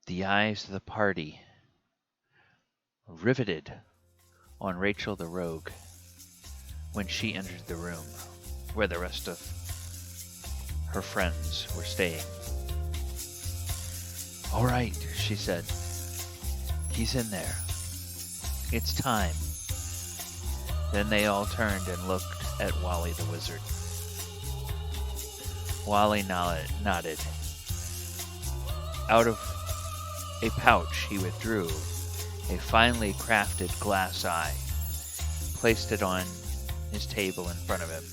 The eyes of the party riveted on Rachel the Rogue when she entered the room where the rest of her friends were staying. "All right," she said. "He's in there. It's time." Then they all turned and looked at Wally the Wizard. Wally nodded. Out of a pouch he withdrew a finely crafted glass eye, placed it on his table in front of him.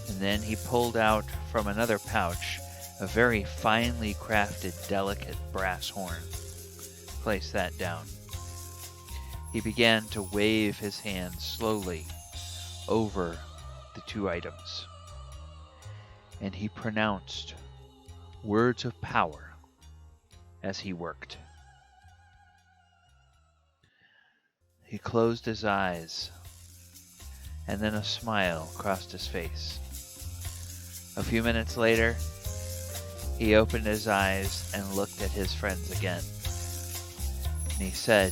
And then he pulled out from another pouch a very finely crafted, delicate brass horn. Placed that down. He began to wave his hand slowly over the two items. And he pronounced words of power as he worked. He closed his eyes, and then a smile crossed his face. A few minutes later, he opened his eyes and looked at his friends again. And he said,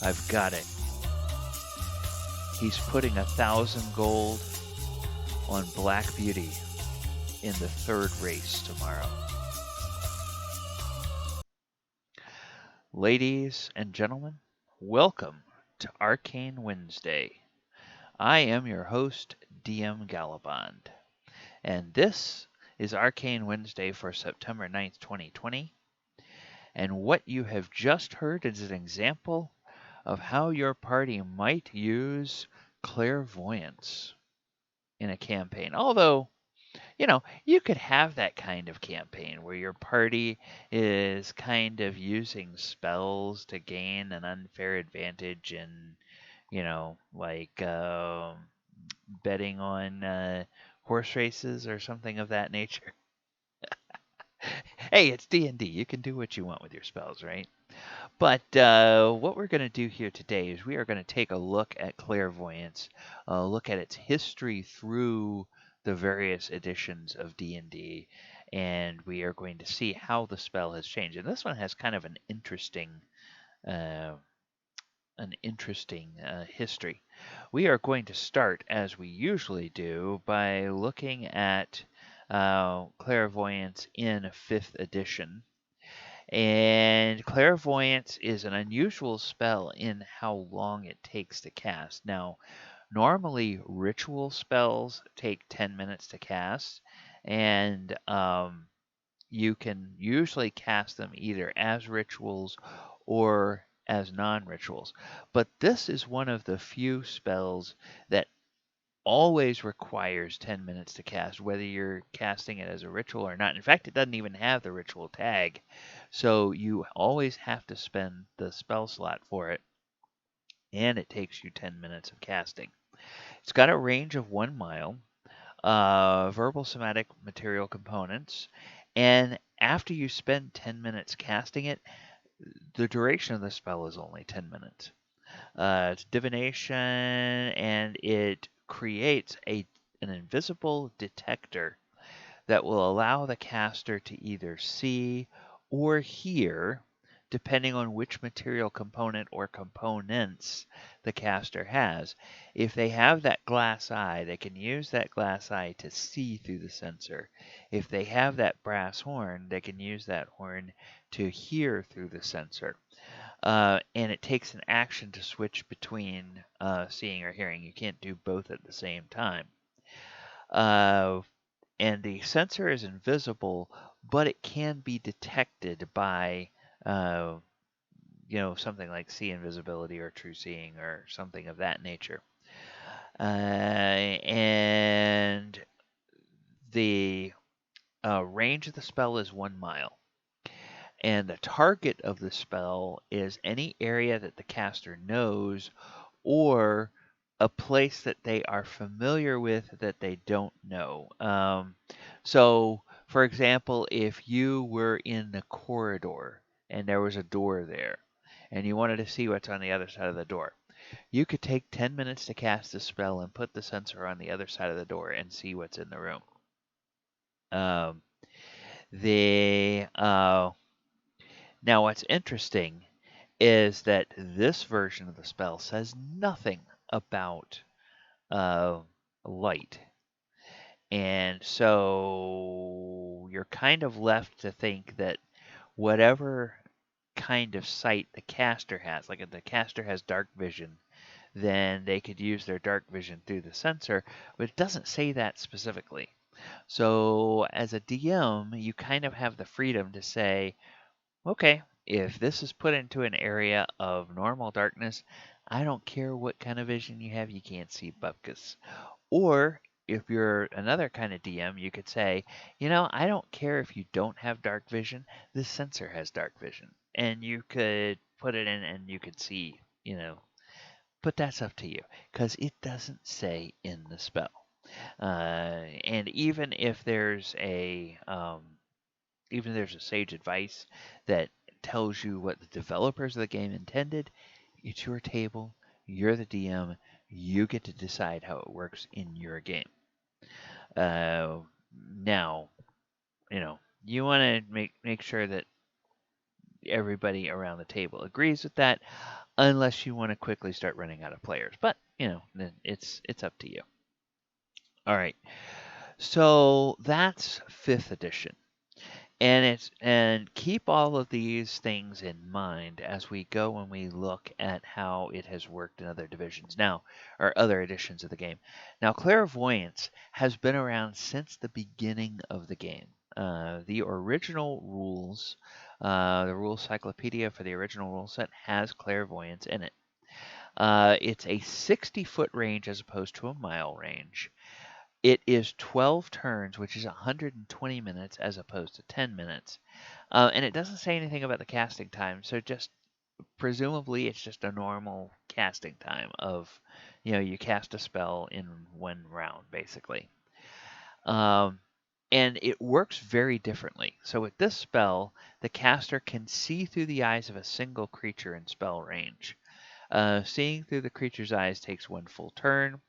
"I've got it. He's putting 1,000 gold on Black Beauty in the third race tomorrow." Ladies and gentlemen, welcome to Arcane Wednesday. I am your host, DM Gallibond, and this is Arcane Wednesday for September 9th, 2020. And what you have just heard is an example of how your party might use Clairvoyance in a campaign. Although, you could have that kind of campaign where your party is kind of using spells to gain an unfair advantage in, like betting on horse races or something of that nature. Hey, it's D&D. You can do what you want with your spells, right? But what we're going to do here today is we are going to take a look at Clairvoyance, look at its history through the various editions of D&D, and we are going to see how the spell has changed. And this one has kind of an interesting history. We are going to start, as we usually do, by looking at Clairvoyance in 5th edition. And Clairvoyance is an unusual spell in how long it takes to cast. Now, normally ritual spells take 10 minutes to cast, and you can usually cast them either as rituals or as non-rituals. But this is one of the few spells that always requires 10 minutes to cast, whether you're casting it as a ritual or not. In fact, it doesn't even have the ritual tag, so you always have to spend the spell slot for it, and it takes you 10 minutes of casting. It's got a range of 1 mile, verbal somatic material components, and after you spend 10 minutes casting it, the duration of the spell is only 10 minutes. It's divination, and it creates an invisible detector that will allow the caster to either see or hear, depending on which material component or components the caster has. If they have that glass eye, they can use that glass eye to see through the sensor. If they have that brass horn, they can use that horn to hear through the sensor. And it takes an action to switch between seeing or hearing. You can't do both at the same time. And the sensor is invisible, but it can be detected by, something like see invisibility or true seeing or something of that nature. And the range of the spell is 1 mile. And the target of the spell is any area that the caster knows or a place that they are familiar with that they don't know. So, for example, if you were in the corridor and there was a door there and you wanted to see what's on the other side of the door, you could take 10 minutes to cast the spell and put the sensor on the other side of the door and see what's in the room. The Now what's interesting is that this version of the spell says nothing about uh, light. And so you're kind of left to think that whatever kind of sight the caster has, like if the caster has dark vision, then they could use their dark vision through the sensor, but it doesn't say that specifically. So as a DM, you kind of have the freedom to say, okay, if this is put into an area of normal darkness, I don't care what kind of vision you have, you can't see Bupkis. Or if you're another kind of DM, you could say, I don't care if you don't have dark vision, this sensor has dark vision. And you could put it in and you could see, but that's up to you because it doesn't say in the spell. And even there's a sage advice that tells you what the developers of the game intended, it's your table, you're the DM, you get to decide how it works in your game. Uh, Now, you want to make sure that everybody around the table agrees with that, unless you want to quickly start running out of players. But then it's up to you. All right, so that's fifth edition. And keep all of these things in mind as we go and we look at how it has worked in other divisions now, or other editions of the game. Now, Clairvoyance has been around since the beginning of the game. The original rules, the rule cyclopedia for the original rule set has Clairvoyance in it. It's a 60-foot range as opposed to a mile range. It is 12 turns, which is 120 minutes as opposed to 10 minutes. And it doesn't say anything about the casting time, so presumably it's just a normal casting time of, you cast a spell in one round, basically. And it works very differently. So with this spell, the caster can see through the eyes of a single creature in spell range. Seeing through the creature's eyes takes one full turn.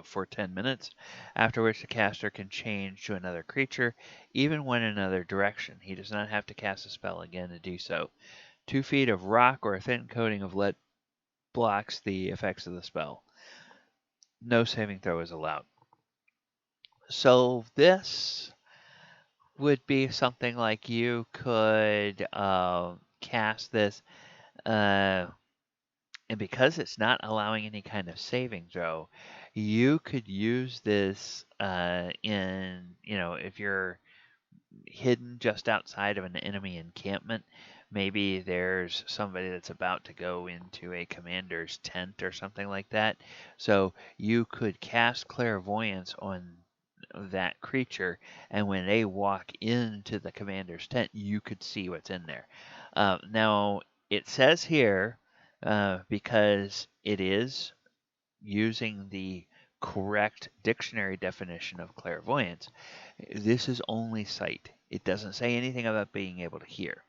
For 10 minutes, after which the caster can change to another creature, even when in another direction. He does not have to cast a spell again to do so. 2 feet of rock or a thin coating of lead blocks the effects of the spell. No saving throw is allowed. So this would be something like you could cast this, and because it's not allowing any kind of saving throw, you could use this if you're hidden just outside of an enemy encampment. Maybe there's somebody that's about to go into a commander's tent or something like that. So you could cast Clairvoyance on that creature, and when they walk into the commander's tent, you could see what's in there. Now, it says here, because it is using the correct dictionary definition of clairvoyance, this is only sight. It doesn't say anything about being able to hear.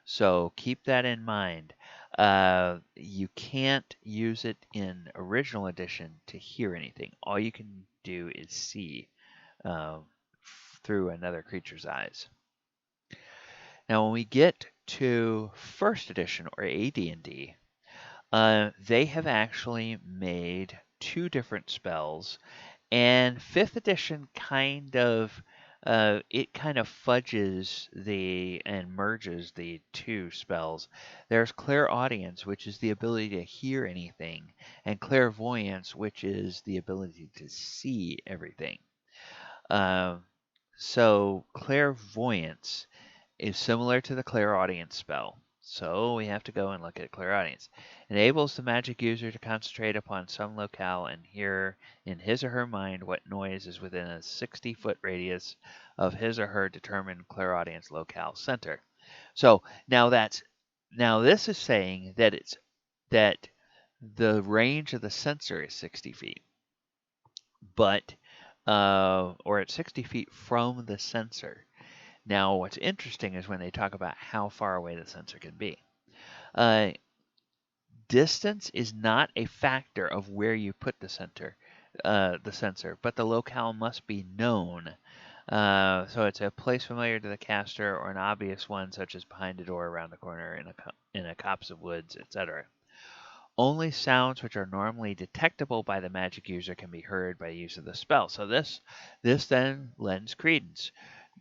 So keep that in mind. You can't use it in original edition to hear anything. All you can do is see uh, through another creature's eyes. Now, when we get to first edition or AD&D, they have actually made 2 different spells, and 5th edition kind of fudges and merges the 2 spells. There's Clairaudience, which is the ability to hear anything, and Clairvoyance, which is the ability to see everything. So Clairvoyance is similar to the Clairaudience spell. So we have to go and look at Clairaudience. Enables the magic user to concentrate upon some locale and hear in his or her mind what noise is within a 60-foot radius of his or her determined Clairaudience locale center. So now this is saying that the range of the sensor is 60 feet, but or it's 60 feet from the sensor. Now, what's interesting is when they talk about how far away the sensor can be. Distance is not a factor of where you put the sensor, but the locale must be known So it's a place familiar to the caster or an obvious one, such as behind a door, around the corner, in a copse of woods, etc. Only sounds which are normally detectable by the magic user can be heard by use of the spell. So this then lends credence.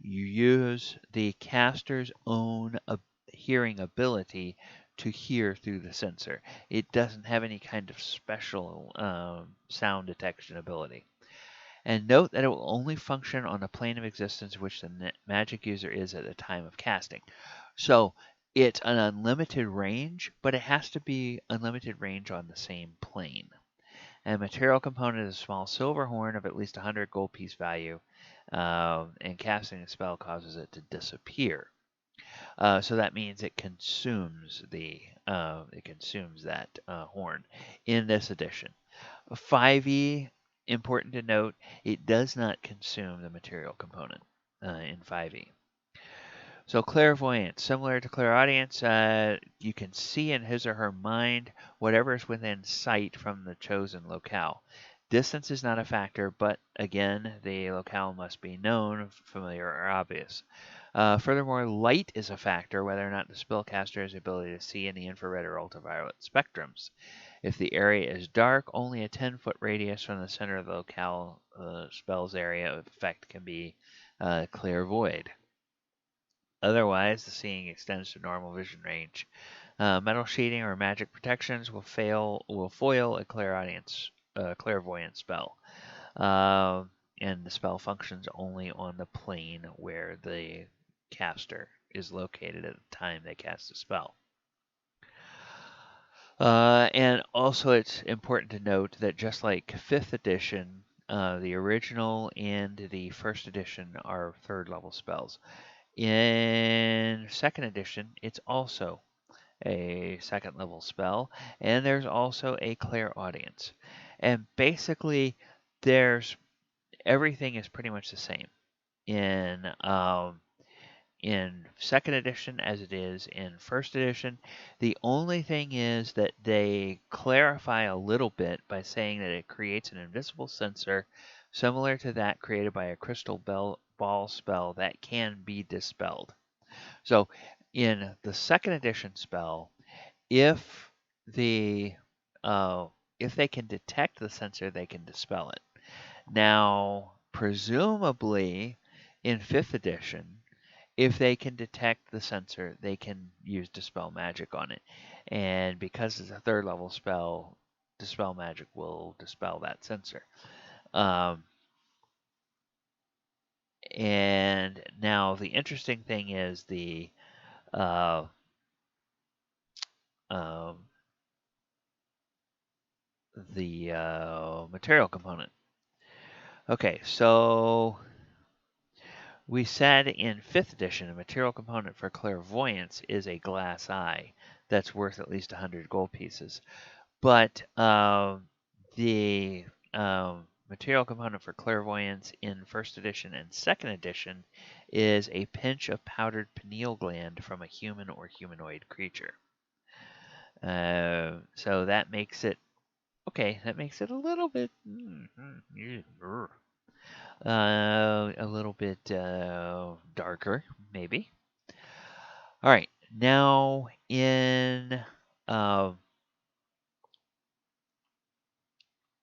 You use the caster's own hearing ability to hear through the sensor. It doesn't have any kind of special sound detection ability. And note that it will only function on the plane of existence which the magic user is at the time of casting. So it's an unlimited range, but it has to be unlimited range on the same plane. And material component is a small silver horn of at least 100 gold piece value, and casting the spell causes it to disappear. So that means it consumes that horn in this edition. 5e, important to note, it does not consume the material component in 5e. So clairvoyance, similar to clairaudience, you can see in his or her mind whatever is within sight from the chosen locale. Distance is not a factor, but again, the locale must be known, familiar, or obvious. Furthermore, light is a factor, whether or not the spellcaster has the ability to see in the infrared or ultraviolet spectrums. If the area is dark, only a 10-foot radius from the center of the locale spell's area of effect can be clairvoyed. Otherwise, the seeing extends to normal vision range. Metal sheeting or magic protections will foil a clairvoyant spell, and the spell functions only on the plane where the caster is located at the time they cast the spell. And also, it's important to note that just like 5th edition, the original and the 1st edition are 3rd level spells. In 2nd edition, it's also a 2nd level spell, and there's also a clairaudience. And basically, everything is pretty much the same in 2nd edition as it is in 1st edition. The only thing is that they clarify a little bit by saying that it creates an invisible sensor similar to that created by a crystal ball spell that can be dispelled. So in the 2nd edition spell, if the if they can detect the sensor, they can dispel it. Now, presumably in 5th edition, if they can detect the sensor, they can use Dispel Magic on it. And because it's a 3rd level spell, Dispel Magic will dispel that sensor. And now the interesting thing is the uh, um, material component. Okay, so we said in 5th edition, a material component for clairvoyance is a glass eye that's worth at least 100 gold pieces. But the material component for clairvoyance in 1st edition and 2nd edition is a pinch of powdered pineal gland from a human or humanoid creature. So that makes it a little bit a little bit darker, maybe. All right, now uh,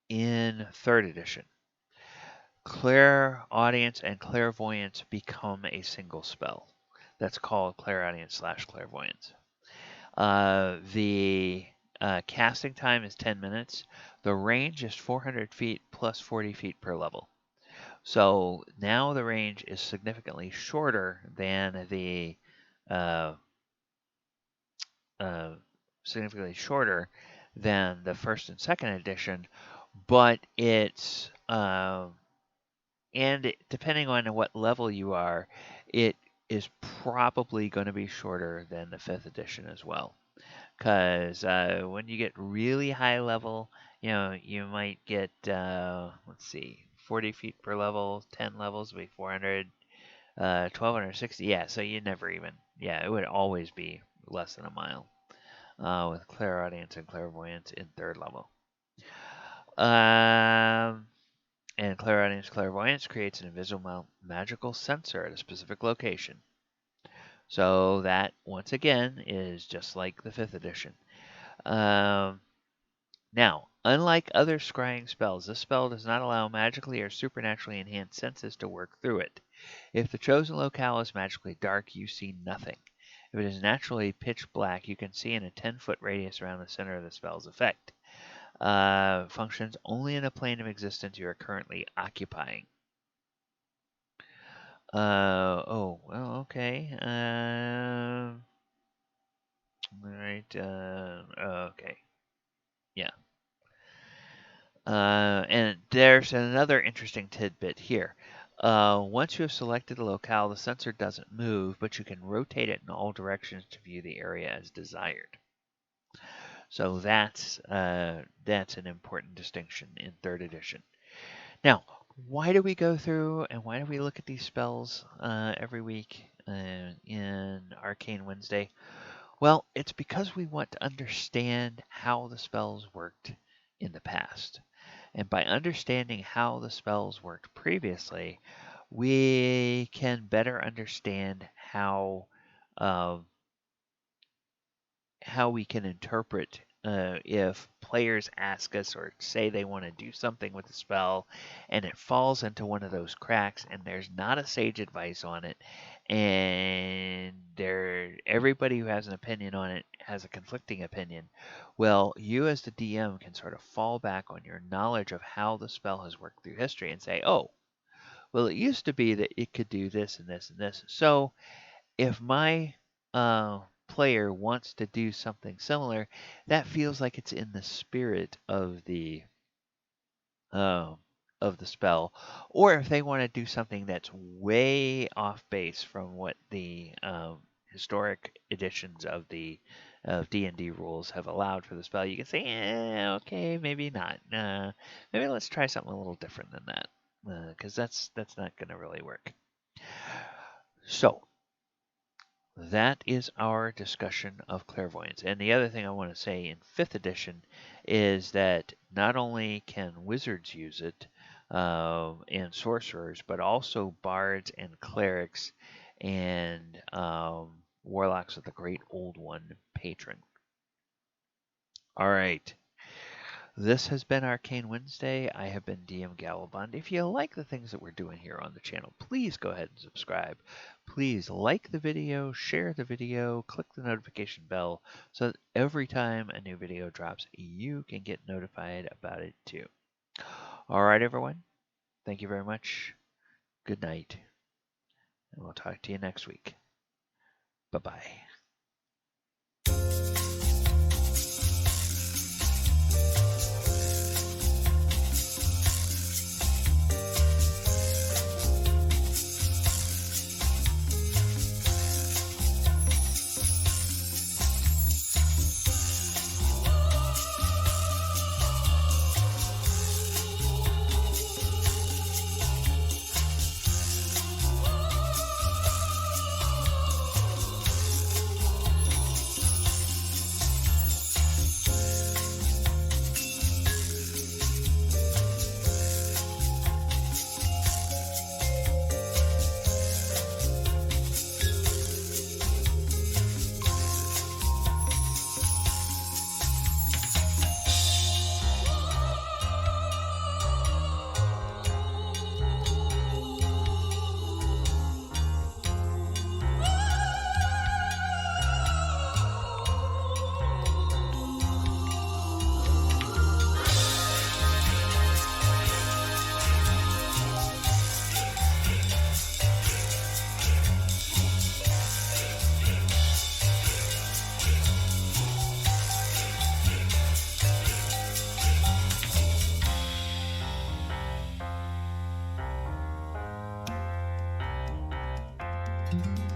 in 3rd edition, clairaudience and clairvoyance become a single spell. That's called clairaudience / clairvoyance. The casting time is 10 minutes. The range is 400 feet plus 40 feet per level. So now the range is significantly shorter than the uh, uh, first and second edition, but it's depending on what level you are, it is probably going to be shorter than the 5th edition as well. Because when you get really high level, you might get, 40 feet per level, 10 levels would be 400, 1260. Yeah, so you never even, it would always be less than a mile with clairaudience and clairvoyance in 3rd level. And Clairvoyance creates an invisible magical sensor at a specific location. So that, once again, is just like the 5th edition. Now, unlike other scrying spells, this spell does not allow magically or supernaturally enhanced senses to work through it. If the chosen locale is magically dark, you see nothing. If it is naturally pitch black, you can see in a 10-foot radius around the center of the spell's effect. Functions only in a plane of existence you are currently occupying. Okay. Alright, okay. Yeah. And there's another interesting tidbit here. Once you have selected a locale, the sensor doesn't move, but you can rotate it in all directions to view the area as desired. So that's an important distinction in 3rd edition. Now, why do we go through and why do we look at these spells every week in Arcane Wednesday? Well, it's because we want to understand how the spells worked in the past. And by understanding how the spells worked previously, we can better understand how we can interpret if players ask us or say they want to do something with the spell and it falls into one of those cracks and there's not a sage advice on it and everybody who has an opinion on it has a conflicting opinion. Well, you as the DM can sort of fall back on your knowledge of how the spell has worked through history and say, oh, well, it used to be that it could do this and this and this. So if my player wants to do something similar, that feels like it's in the spirit of the spell. Or if they want to do something that's way off base from what the historic editions of the D&D rules have allowed for the spell, you can say, okay, maybe not. Maybe let's try something a little different than that, because that's not going to really work. So that is our discussion of clairvoyance. And the other thing I want to say in 5th edition is that not only can wizards use it and sorcerers, but also bards and clerics and warlocks of the Great Old One patron. All right. This has been Arcane Wednesday. I have been DM Gallibond. If you like the things that we're doing here on the channel, please go ahead and subscribe. Please like the video, share the video, click the notification bell so that every time a new video drops, you can get notified about it too. All right, everyone. Thank you very much. Good night. And we'll talk to you next week. Bye-bye. Thank you.